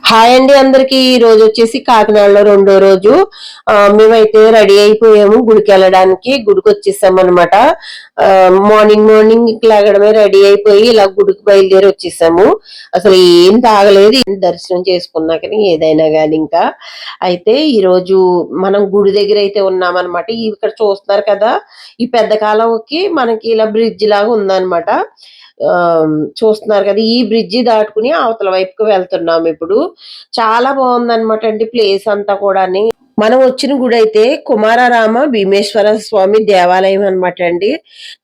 Hi అండి అందరికి. ఈ రోజు వచ్చేసి కాకినాడలో రెండో రోజు. మేమైతే రెడీ అయిపోయాము గుడికి వెళ్ళడానికి. గుడికి వచ్చేసాం అనమాట. మార్నింగ్ లేగడమే రెడీ అయిపోయి ఇలా గుడికి బయలుదేరి వచ్చేసాము. అసలు ఏం తాగలేదు, దర్శనం చేసుకున్నాకని ఏదైనా కానీ. ఇంకా అయితే ఈ రోజు మనం గుడి దగ్గర అయితే ఉన్నామన్నమాట. ఇక్కడ చూస్తున్నారు కదా, ఈ పెద్ద కాలంకి మనకి ఇలా బ్రిడ్జ్ లాగా ఉందన్నమాట. చూస్తున్నారు కదా, ఈ బ్రిడ్జి దాటుకుని అవతల వైపుకి వెళ్తున్నాం ఇప్పుడు. చాలా బాగుందన్నమాట అండి ప్లేస్ అంతా కూడా. మనం వచ్చిన గుడి అయితే కుమారరామ భీమేశ్వర స్వామి దేవాలయం అనమాట అండి.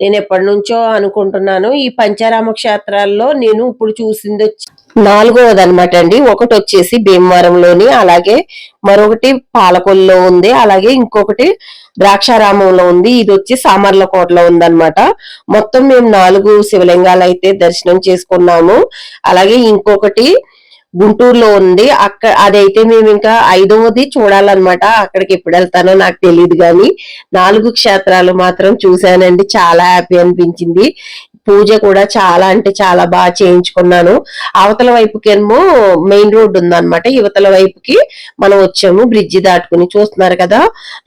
నేను ఎప్పటి నుంచో అనుకుంటున్నాను. ఈ పంచారామ క్షేత్రాల్లో నేను ఇప్పుడు చూసింది నాలుగవది అనమాట అండి. ఒకటి వచ్చేసి భీమవరంలోని, అలాగే మరొకటి పాలకొల్లో ఉంది, అలాగే ఇంకొకటి ద్రాక్షారామంలో ఉంది. ఇది వచ్చి సామర్లకోటలో ఉందన్నమాట. మొత్తం మేము 4 శివలింగాలు అయితే దర్శనం చేసుకున్నాము. అలాగే ఇంకొకటి గుంటూరులో ఉంది, అదైతే మేము ఇంకా 5వది చూడాలన్నమాట. అక్కడికి ఎప్పుడు వెళ్తానో నాకు తెలియదు, కానీ 4 క్షేత్రాలు మాత్రం చూశానండి. చాలా హ్యాపీ అనిపించింది. పూజ కూడా చాలా అంటే చాలా బాగా చేయించుకున్నాను. అవతల వైపుకేమో మెయిన్ రోడ్ ఉందన్నమాట, యువతల వైపుకి మనం వచ్చాము బ్రిడ్జి దాటుకుని. చూస్తున్నారు కదా,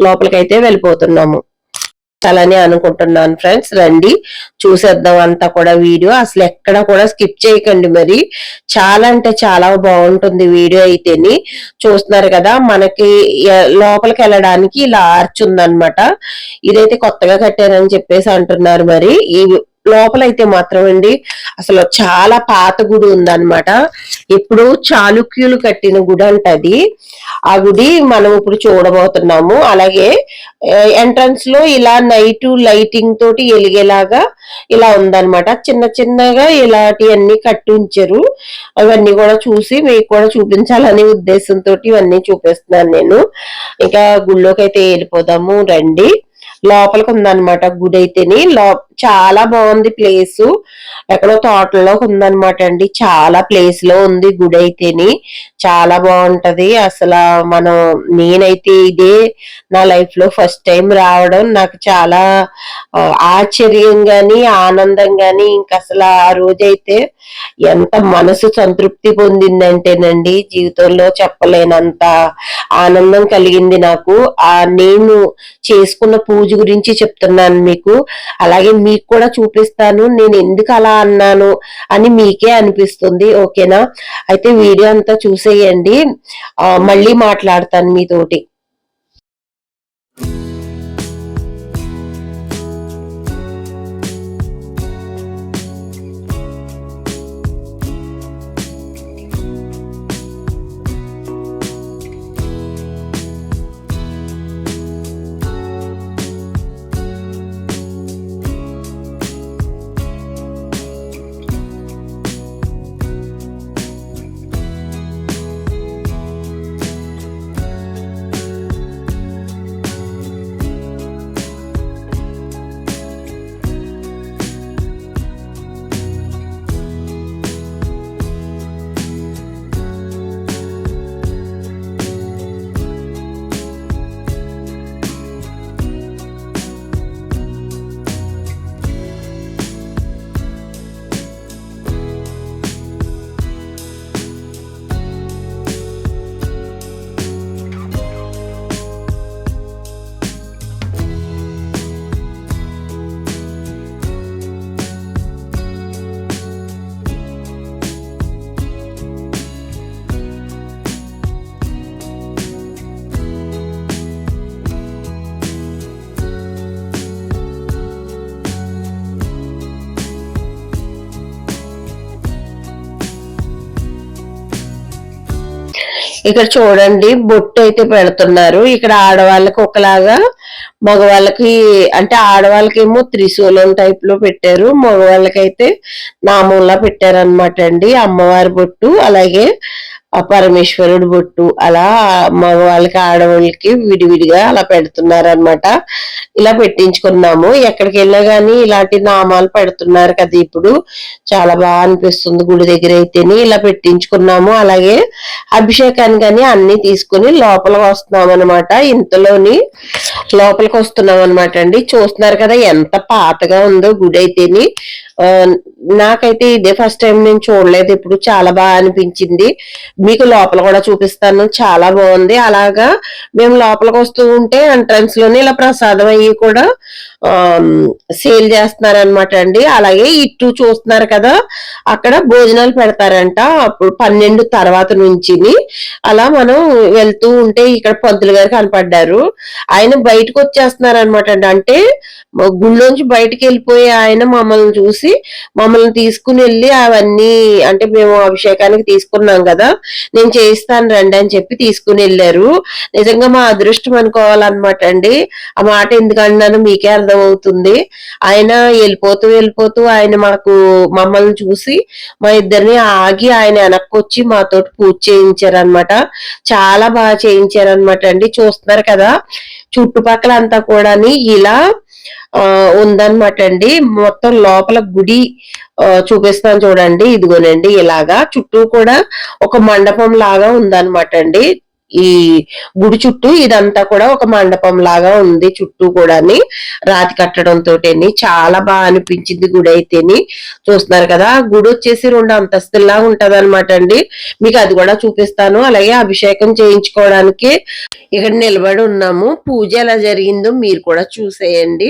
లోపలికైతే వెళ్ళిపోతున్నాము. అలానే అనుకుంటున్నాను ఫ్రెండ్స్. రండి చూసేద్దాం అంతా కూడా వీడియో. అసలు ఎక్కడ కూడా స్కిప్ చేయకండి. మరి చాలా అంటే చాలా బాగుంటుంది వీడియో అయితేని. చూస్తున్నారు కదా, మనకి లోపలికి వెళ్ళడానికి ఇలా ఆర్చ్ ఉందన్నమాట. ఇదైతే కొత్తగా కట్టారని చెప్పేసి అంటున్నారు. మరి ఈ లోపలైతే మాత్రం అండి అసలు చాలా పాత గుడి ఉందన్నమాట. ఇప్పుడు చాళుక్యులు కట్టిన గుడి అంటది. ఆ గుడి మనం ఇప్పుడు చూడబోతున్నాము. అలాగే ఎంట్రన్స్ లో ఇలా నైట్ లైటింగ్ తోటి ఎలిగేలాగా ఇలా ఉందన్నమాట. చిన్న చిన్నగా ఇలాంటివన్నీ కట్టి ఉంచారు. అవన్నీ కూడా చూసి మీకు కూడా చూపించాలనే ఉద్దేశంతో ఇవన్నీ చూపిస్తున్నాను నేను. ఇంకా గుళ్ళోకి అయితే వెళ్ళిపోదాము రండి. లోపలికి ఉందన్నమాట గుడి అయితేని. చాలా బాగుంది ప్లేస్. ఎక్కడో తోటలోకి ఉందన్నమాట అండి. చాలా ప్లేస్ లో ఉంది గుడి అయితేని. చాలా బాగుంటది అసలు. నేనైతే ఇదే నా లైఫ్ లో ఫస్ట్ టైం రావడం. నాకు చాలా ఆశ్చర్యం గాని ఆనందం గాని, ఇంకా అసలు ఆ రోజైతే ఎంత మనసు సంతృప్తి పొందిందంటేనండి జీవితంలో చెప్పలేనంత ఆనందం కలిగింది నాకు. నేను చేసుకున్న పూజ గురించి చెప్తున్నాను మీకు. అలాగే మీకు కూడా చూపిస్తాను నేను ఎందుకు అలా అన్నాను అని మీకే అనిపిస్తుంది. ఓకేనా? అయితే వీడియో అంతా చూసేయండి. మళ్ళీ మాట్లాడతాను మీతోటి. ఇక్కడ చూడండి బొట్టు అయితే పెడుతున్నారు. ఇక్కడ ఆడవాళ్ళకి ఒకలాగా, మగవాళ్ళకి అంటే ఆడవాళ్ళకేమో త్రిశూలం టైప్ లో పెట్టారు, మగవాళ్ళకైతే నామంలా పెట్టారనమాట అండి. అమ్మవారి బొట్టు, అలాగే పరమేశ్వరుడు బొట్టు, అలా మగవాళ్ళకి ఆడవాళ్ళకి విడివిడిగా అలా పెడుతున్నారు అనమాట. ఇలా పెట్టించుకున్నాము. ఎక్కడికి వెళ్ళినా గానీ ఇలాంటి నామాలు పెడుతున్నారు కదా ఇప్పుడు. చాలా బాగా అనిపిస్తుంది గుడి దగ్గర అయితేనే. ఇలా పెట్టించుకున్నాము. అలాగే అభిషేకానికి కానీ అన్ని తీసుకుని లోపలికి వస్తున్నాం అనమాట. ఇంతలోని లోపలికి వస్తున్నాం అనమాట అండి. చూస్తున్నారు కదా ఎంత పాతగా ఉందో గుడి అయితేని. నాకైతే ఇదే ఫస్ట్ టైం, నేను చూడలేదు ఇప్పుడు. చాలా బాగా అనిపించింది. మీకు లోపల కూడా చూపిస్తాను, చాలా బాగుంది. అలాగా మేము లోపలికి వస్తూ ఉంటే ఎంట్రన్స్ లోనే ఇలా ప్రసాదం అయ్యి కూడా సేల్ చేస్తున్నారు అనమాట అండి. అలాగే ఇటు చూస్తున్నారు కదా, అక్కడ భోజనాలు పెడతారంట అప్పుడు 12 తర్వాత నుంచి. అలా మనం వెళ్తూ ఉంటే ఇక్కడ పంతులు గారు కనపడ్డారు. ఆయన బయటకు వచ్చేస్తున్నారు అనమాట అండి. అంటే గుళ్ళోంచి బయటకు వెళ్ళిపోయి ఆయన మమ్మల్ని చూసి మమ్మల్ని తీసుకుని వెళ్ళి అవన్నీ, అంటే మేము అభిషేకానికి తీసుకున్నాం కదా, నేను చేయిస్తాను రండి అని చెప్పి తీసుకుని వెళ్ళారు. నిజంగా మా అదృష్టం అనుకోవాలన్నమాట అండి. ఆ మాట ఎందుకన్నానో మీకే అర్థమవుతుంది. ఆయన వెళ్ళిపోతూ వెళ్ళిపోతూ ఆయన మమ్మల్ని చూసి మా ఇద్దరిని ఆగి ఆయన వెనక్కి వచ్చి మాతోటి పూజ చేయించారనమాట. చాలా బాగా చేయించారనమాట అండి. చూస్తున్నారు కదా, చుట్టుపక్కల అంతా కూడా ఇలా ఉందన్నమాట అండి. మొత్తం లోపల గుడి చూపిస్తాను చూడండి. ఇదిగోనండి, ఇలాగా చుట్టూ కూడా ఒక మండపం లాగా ఉందన్నమాట అండి. ఈ గుడి చుట్టూ ఇదంతా కూడా ఒక మండపం లాగా ఉంది. చుట్టూ కూడా రాతి కట్టడంతో చాలా బాగా అనిపించింది గుడి అయితేని. చూస్తున్నారు కదా, గుడి వచ్చేసి 2 అంతస్తుల్లా ఉంటది అనమాట అండి. మీకు అది కూడా చూపిస్తాను. అలాగే అభిషేకం చేయించుకోవడానికి ఇక్కడ నిలబడి ఉన్నాము. పూజ ఎలా జరిగిందో మీరు కూడా చూసేయండి,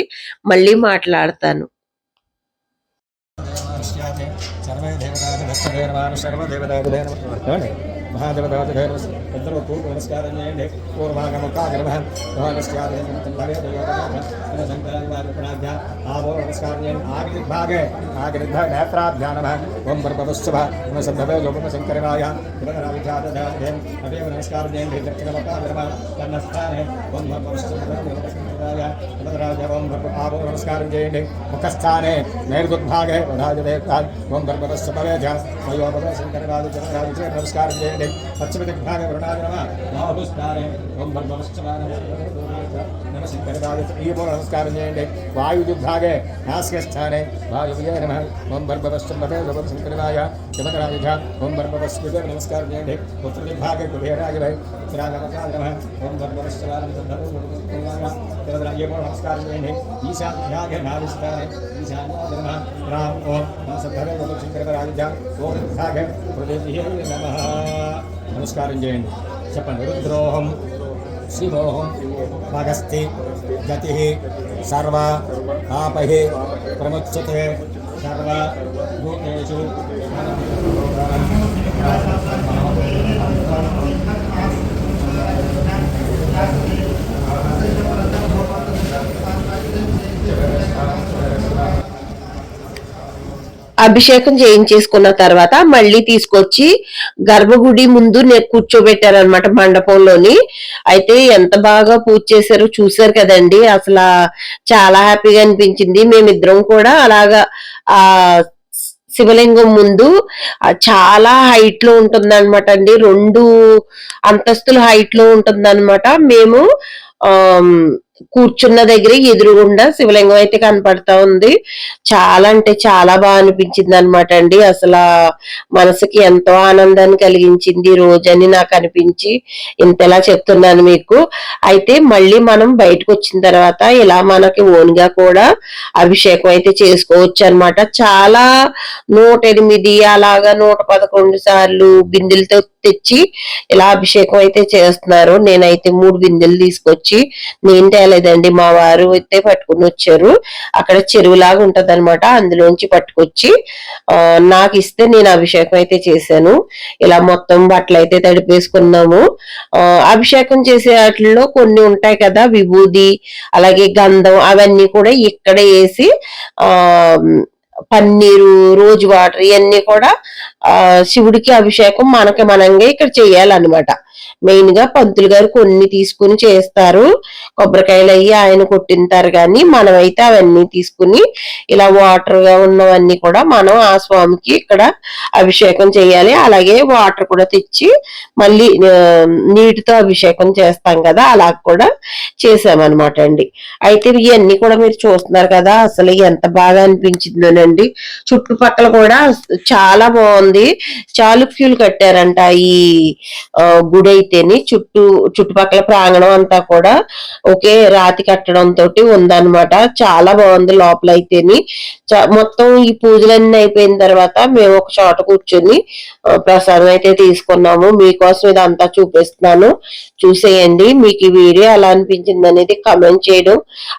మళ్ళీ మాట్లాడతాను. నమస్కారం చేయండి. ఆగ్నిర్భాగే నేత్రాధ్యాన ఓం పర్వశుభ సంభవే లోప శంకరాయ నమస్కారం చేయండి. దక్షిణస్థానే ఓం నమస్కారం చేయండి. ముఖస్థానే నైరుద్భాగే ఓం పర్వశుభవే శంకరాయ నమస్కారం చేయండి. పశ్చిమ దిగ్భాగే వరుణాగ్రమ బాహుస్థానే ఓం నమస్కారం చేయండి. వాయు దిగ్భాగే నాసికస్థానే వాయువే నమః ఓం భర్గవశ్చంబతే శంకరాయ జమకరాయ ఓం భర్గవశ్చంబతే నమస్కారం చేయండి. ఉత్తర దిగ్భాగే కుబేరాయ వై నమః ఓం భర్గవశ్చంబతే నమస్కారం చేయండి. ఈశాన్యాగే నాదిస్థానే ఈశాన్యాయ నమః రామ్ ఓం సభవే శంకరాయ ఓం దిగ్భాగే ప్రదేశే నమః నమస్కారం చేయండి. చెప్పండి. రుద్రోహం శివోహం భగస్తి గతి సర్వ ఆపహి ప్రముచ్యతే సర్వ భూతేషు అభిషేకం చేయించేసుకున్న తర్వాత మళ్ళీ తీసుకొచ్చి గర్భగుడి ముందు కూర్చోబెట్టారనమాట మండపంలోని. అయితే ఎంత బాగా పూజ చేశారో చూసారు కదండి. అసలు చాలా హ్యాపీగా అనిపించింది. మేమిద్దరం కూడా అలాగా ఆ శివలింగం ముందు చాలా హైట్ లో ఉంటుందన్నమాట అండి. 2 అంతస్తుల హైట్ లో ఉంటుందన్నమాట. మేము కూర్చున్న దగ్గర ఎదురుగుండా శివలింగం అయితే కనపడతా ఉంది. చాలా అంటే చాలా బాగా అనిపించింది అనమాట అండి. అసలు మనసుకి ఎంతో ఆనందాన్ని కలిగించింది రోజని నాకు అనిపించి ఇంతలా చెప్తున్నాను మీకు. అయితే మళ్ళీ మనం బయటకు వచ్చిన తర్వాత ఇలా మనకి ఓన్ గా కూడా అభిషేకం అయితే చేసుకోవచ్చు అనమాట. చాలా 108 అలాగా 111 సార్లు బిందెలతో తెచ్చి ఇలా అభిషేకం అయితే చేస్తున్నారు. నేనైతే 3 బిందెలు తీసుకొచ్చి, నేను తేలేదండి, మా వారు అయితే పట్టుకుని వచ్చారు. అక్కడ చెరువులాగా ఉంటది అనమాట, అందులోంచి పట్టుకొచ్చి నాకు ఇస్తే నేను అభిషేకం అయితే చేశాను. ఇలా మొత్తం బట్టలు అయితే తడిపేసుకున్నాము. అభిషేకం చేసే వాటిల్లో కొన్ని ఉంటాయి కదా, విభూది అలాగే గంధం, అవన్నీ కూడా ఇక్కడ వేసి పన్నీరు, రోజు వాటర్, ఇవన్నీ కూడా శివుడికి అభిషేకం మనంగా ఇక్కడ చెయ్యాలన్నమాట. మెయిన్ గా పంతులు గారు కొన్ని తీసుకుని చేస్తారు. కొబ్బరికాయలు అయ్యి ఆయన కొట్టింటారు, కానీ మనమైతే అవన్నీ తీసుకుని ఇలా వాటర్ గా ఉన్నవన్నీ కూడా మనం ఆ స్వామికి ఇక్కడ అభిషేకం చేయాలి. అలాగే వాటర్ కూడా తెచ్చి మళ్ళీ నీటితో అభిషేకం చేస్తాం కదా, అలా కూడా చేసామన్నమాట అండి. అయితే ఇవన్నీ కూడా మీరు చూస్తున్నారు కదా, అసలు ఎంత బాగా అనిపించిందోనండి. చూపిస్తానండి. చుట్టుపక్కల కూడా చాలా బాగుంది. చాళుక్యులు కట్టారంట ఈ గుడి అయితేని. చుట్టుపక్కల ప్రాంగణం అంతా కూడా ఒకే రాతి కట్టడం తోటి ఉందన్నమాట. చాలా బాగుంది లోపల అయితేని. మొత్తం ఈ పూజలన్నీ అయిపోయిన తర్వాత మేము ఒక చోట కూర్చొని ప్రసాదం అయితే తీసుకున్నాము. మీకోసం ఇదంతా చూపిస్తున్నాను, చూసేయండి. మీకు ఈ వీడియో ఎలా అనిపించింది అనేది కమెంట్ చేయడం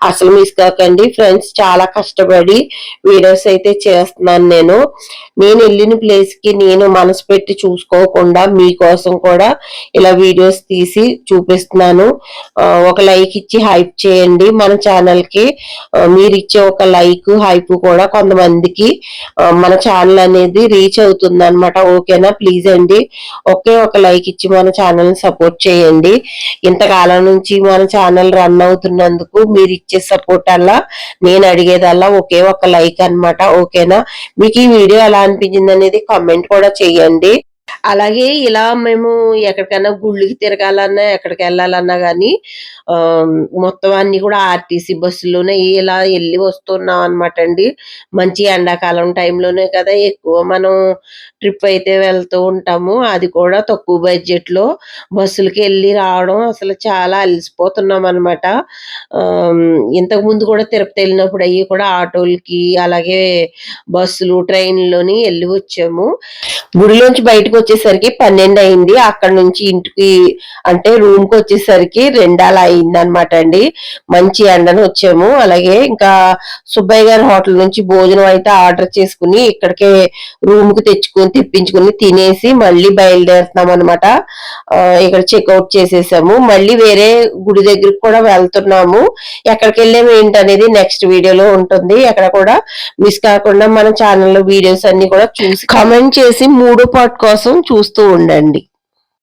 అసలు మిస్ కాకండి ఫ్రెండ్స్. చాలా కష్టపడి వీడియోస్ అయితే చేస్తున్నాను. నేను వెళ్ళిన ప్లేస్ కి నేను మనసు పెట్టి చూసుకోకుండా మీకోసం కూడా ఇలా వీడియోస్ తీసి చూపిస్తున్నాను. ఒక లైక్ ఇచ్చి హైప్ చేయండి మన ఛానల్ కి. మీరు ఇచ్చే ఒక లైక్ హైప్ కూడా కొంతమందికి మన ఛానల్ అనేది రీచ్ అవుతుంది అనమాట. ఓకేనా? ప్లీజ్ అండి, ఒకే ఒక లైక్ ఇచ్చి మన ఛానల్ ని సపోర్ట్ చేయండి. ఇంతకాలం నుంచి మన ఛానల్ రన్ అవుతున్నందుకు మీరు ఇచ్చే సపోర్ట్ అలా నేను అడిగేదల్లా ఒకే ఒక లైక్ అన్నమాట. ఓకేనా? మీకు ఈ వీడియో ఎలా అనిపించింది అనేది కామెంట్ కూడా చేయండి. అలాగే ఇలా మేము ఎక్కడికైనా గుళ్ళకి తిరగాలన్నా ఎక్కడికి వెళ్ళాలన్నా గానీ మొత్తం అన్ని కూడా ఆర్టీసీ బస్సులోనే ఇలా వెళ్ళి వస్తున్నాం అనమాట అండి. మంచి ఎండాకాలం టైంలోనే కదా ఎక్కువ మనం ట్రిప్ అయితే వెళ్తూ ఉంటాము. అది కూడా తక్కువ బడ్జెట్ లో బస్సులకి వెళ్ళి రావడం అసలు చాలా అలసిపోతున్నాం అనమాట. ఇంతకు ముందు కూడా తిరుపతి వెళ్ళినప్పుడు అవి కూడా ఆటోలకి అలాగే బస్సులు ట్రైన్లోని వెళ్ళి వచ్చాము. గుడిలోంచి బయటకు వచ్చేసరికి 12 అయింది. అక్కడ నుంచి ఇంటికి అంటే రూమ్ కి వచ్చేసరికి 2 అలా అయింది అనమాట అండి. మంచి ఎండను వచ్చాము. అలాగే ఇంకా సుబ్బయ్య గారి హోటల్ నుంచి భోజనం అయితే ఆర్డర్ చేసుకుని ఇక్కడికే రూమ్ కి తెప్పించుకుని తినేసి మళ్ళీ బయలుదేరుతున్నాం అనమాట. ఇక్కడ చెక్అవుట్ చేసేసాము. మళ్ళీ వేరే గుడి దగ్గరికి కూడా వెళ్తున్నాము. ఎక్కడికి వెళ్ళాము ఏంటనేది నెక్స్ట్ వీడియోలో ఉంటుంది. ఎక్కడ కూడా మిస్ కాకుండా మన ఛానల్లో వీడియోస్ అన్ని కూడా చూసి కామెంట్ చేసి 3వ పార్ట్ కోసం చూస్తూ ఉండండి.